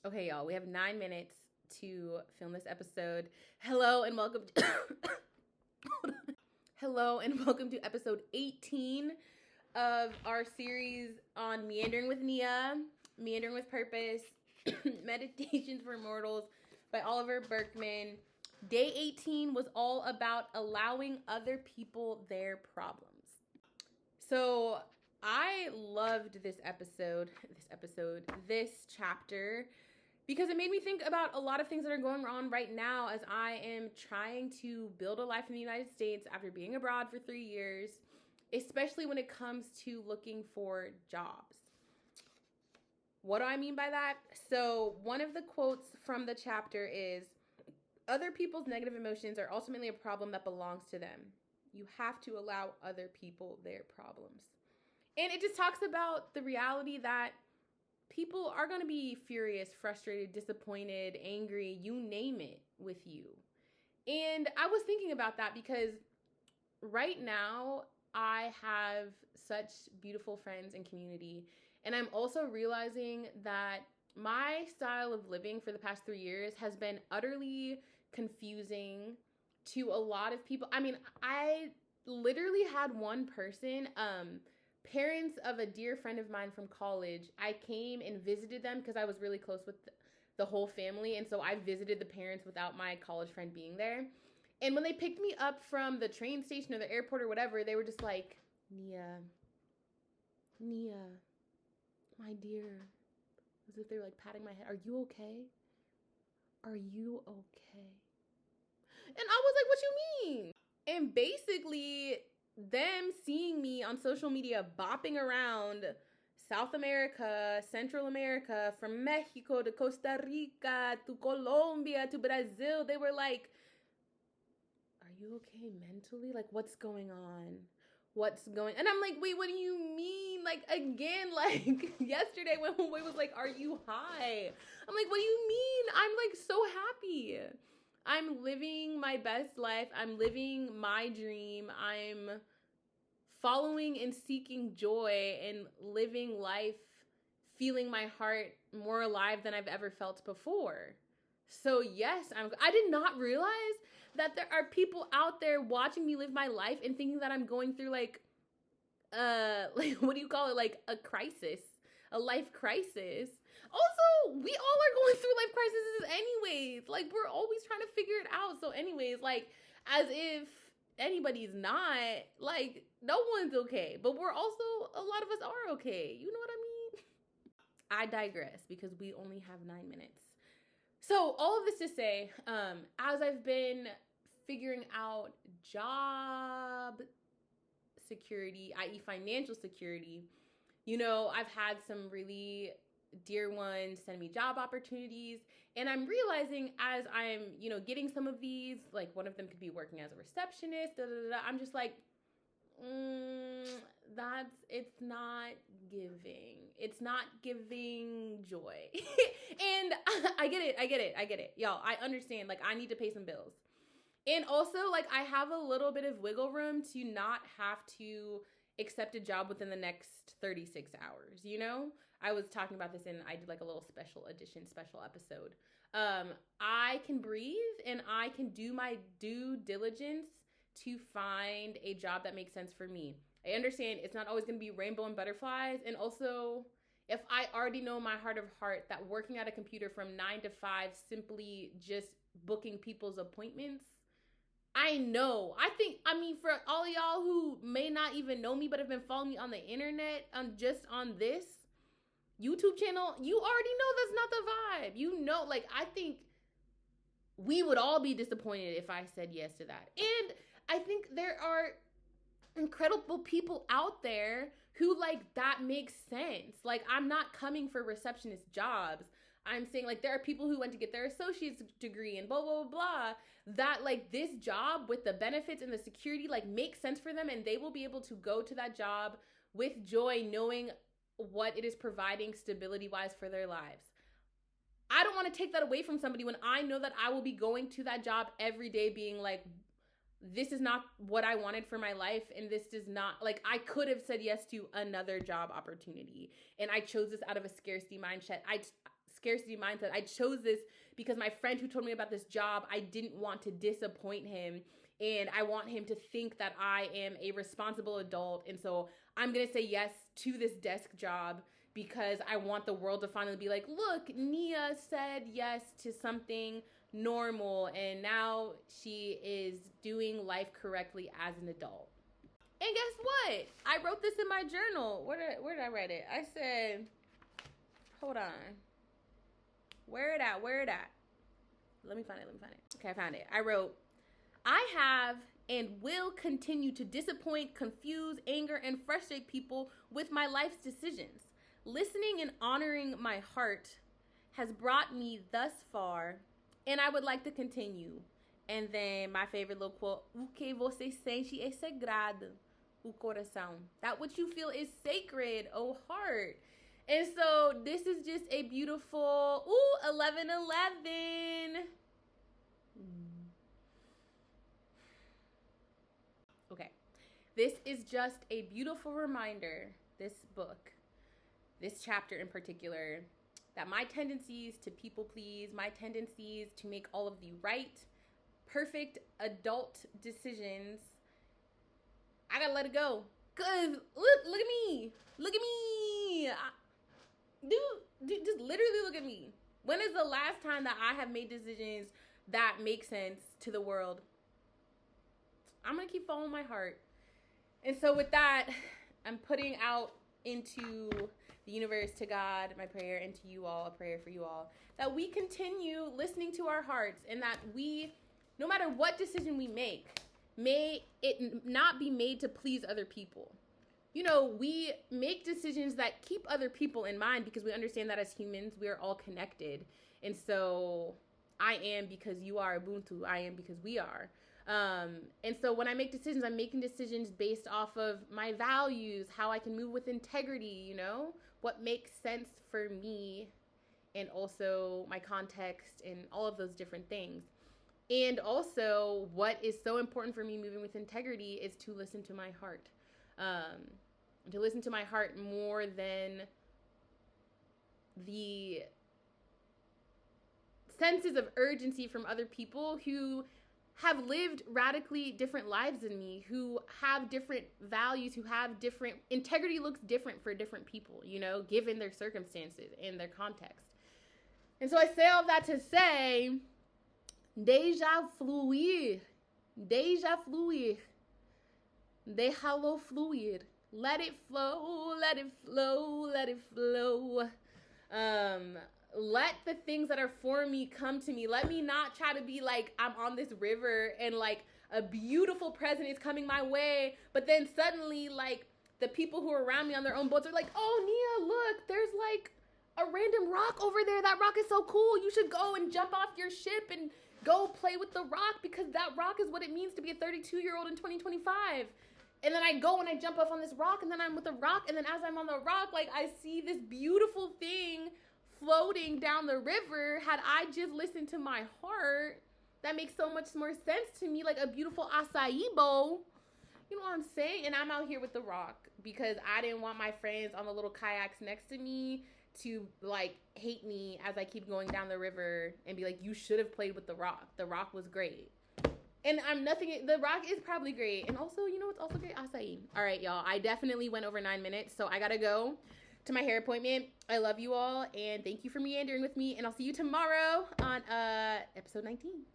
Okay, y'all, we have 9 minutes to film this episode. Hello and welcome to Hello and welcome to episode 18 of our series on Meandering with Nia, Meandering with Purpose, Meditations for Mortals by Oliver Burkeman. Day 18 was all about allowing other people their problems. So I loved this chapter, because it made me think about a lot of things that are going on right now as I am trying to build a life in the United States after being abroad for 3 years, especially when it comes to looking for jobs. What do I mean by that? So one of the quotes from the chapter is, "Other people's negative emotions are ultimately a problem that belongs to them. You have to allow other people their problems." And it just talks about the reality that people are going to be furious, frustrated, disappointed, angry, you name it, with you. And I was thinking about that because right now I have such beautiful friends and community. And I'm also realizing that my style of living for the past 3 years has been utterly confusing to a lot of people. I mean, I literally had one person, parents of a dear friend of mine from college. I came and visited them because I was really close with the whole family. And so I visited the parents without my college friend being there. And when they picked me up from the train station or the airport or whatever, they were just like, Nia, my dear. As if they were like patting my head. Are you okay? Are you okay? And I was like, what you mean? And basically, them seeing me on social media bopping around South America, Central America, from Mexico to Costa Rica to Colombia to Brazil, they were like, are you okay mentally? Like, what's going on? And I'm like, wait, what do you mean? Like, again, like yesterday when Boy was like, are you high? I'm like, what do you mean? I'm like so happy. I'm living my best life. I'm living my dream. I'm following and seeking joy and living life, feeling my heart more alive than I've ever felt before. So yes, I did not realize that there are people out there watching me live my life and thinking that I'm going through like what do you call it? Like a crisis, a life crisis. Also, we all are going through life crises anyways. Like, we're always trying to figure it out. So anyways, like, as if anybody's not, like, no one's okay. But we're also, a lot of us are okay. You know what I mean? I digress because we only have 9 minutes. So all of this to say, as I've been figuring out job security, i.e. financial security, you know, I've had some really dear ones send me job opportunities, and I'm realizing as I'm, you know, getting some of these, like one of them could be working as a receptionist, I'm just like, it's not giving joy. And I get it. Y'all, I understand, like, I need to pay some bills. And also, like, I have a little bit of wiggle room to not have to accept a job within the next 36 hours, you know? I was talking about this and I did like a little special episode. I can breathe and I can do my due diligence to find a job that makes sense for me. I understand it's not always going to be rainbow and butterflies. And also, if I already know in my heart of heart that working at a computer from 9 to 5, simply just booking people's appointments, I mean, for all y'all who may not even know me but have been following me on the internet, just on this YouTube channel, you already know that's not the vibe. You know, like, I think we would all be disappointed if I said yes to that. And I think there are incredible people out there who, like, that makes sense. Like, I'm not coming for receptionist jobs. I'm saying, like, there are people who went to get their associate's degree and blah, blah, blah, blah, that, like, this job with the benefits and the security, like, makes sense for them, and they will be able to go to that job with joy, knowing what it is providing stability-wise for their lives. I don't want to take that away from somebody when I know that I will be going to that job every day being like, this is not what I wanted for my life, and this does not, like, I could have said yes to another job opportunity, and I chose this out of a scarcity mindset. scarcity mindset. I chose this because my friend who told me about this job, I didn't want to disappoint him. And I want him to think that I am a responsible adult. And so I'm going to say yes to this desk job because I want the world to finally be like, look, Nia said yes to something normal. And now she is doing life correctly as an adult. And guess what? I wrote this in my journal. Where did I write it? I said, hold on. Where it at? Let me find it. Okay, I found it. I wrote, I have and will continue to disappoint, confuse, anger, and frustrate people with my life's decisions. Listening and honoring my heart has brought me thus far, and I would like to continue. And then my favorite little quote, o que você sente é sagrado, o coração. That what you feel is sacred, oh heart. And so this is just a beautiful, 11:11. Okay, this is just a beautiful reminder, this book, this chapter in particular, that my tendencies to people please, my tendencies to make all of the right, perfect adult decisions, I gotta let it go. Cause look at me. Dude, just literally look at me. When is the last time that I have made decisions that make sense to the world? I'm gonna keep following my heart. And so with that, I'm putting out into the universe, to God, my prayer, and to you all, a prayer for you all, that we continue listening to our hearts, and that we, no matter what decision we make, may it not be made to please other people. You know, we make decisions that keep other people in mind because we understand that as humans, we are all connected. And so I am because you are, Ubuntu. I am because we are. And so when I make decisions, I'm making decisions based off of my values, how I can move with integrity, you know, what makes sense for me, and also my context and all of those different things. And also what is so important for me moving with integrity is to listen to my heart. To listen to my heart more than the senses of urgency from other people who have lived radically different lives than me, who have different values, who have different, integrity looks different for different people, you know, given their circumstances and their context. And so I say all that to say, deixa fluir, déjalo fluir. Let it flow. Let the things that are for me come to me. Let me not try to be like I'm on this river and like a beautiful present is coming my way, but then suddenly like the people who are around me on their own boats are like, oh Nia, look, there's like a random rock over there. That rock is so cool. You should go and jump off your ship and go play with the rock because that rock is what it means to be a 32-year-old in 2025. And then I go and I jump off on this rock, and then I'm with the rock, and then as I'm on the rock, like I see this beautiful thing floating down the river. Had I just listened to my heart, that makes so much more sense to me, like a beautiful acai bowl. You know what I'm saying? And I'm out here with the rock because I didn't want my friends on the little kayaks next to me to like hate me as I keep going down the river and be like, you should have played with the rock. The rock was great. And the rock is probably great. And also, you know what's also great? Acai. All right, y'all. I definitely went over 9 minutes, so I gotta go to my hair appointment. I love you all, and thank you for meandering with me. And I'll see you tomorrow on episode 19.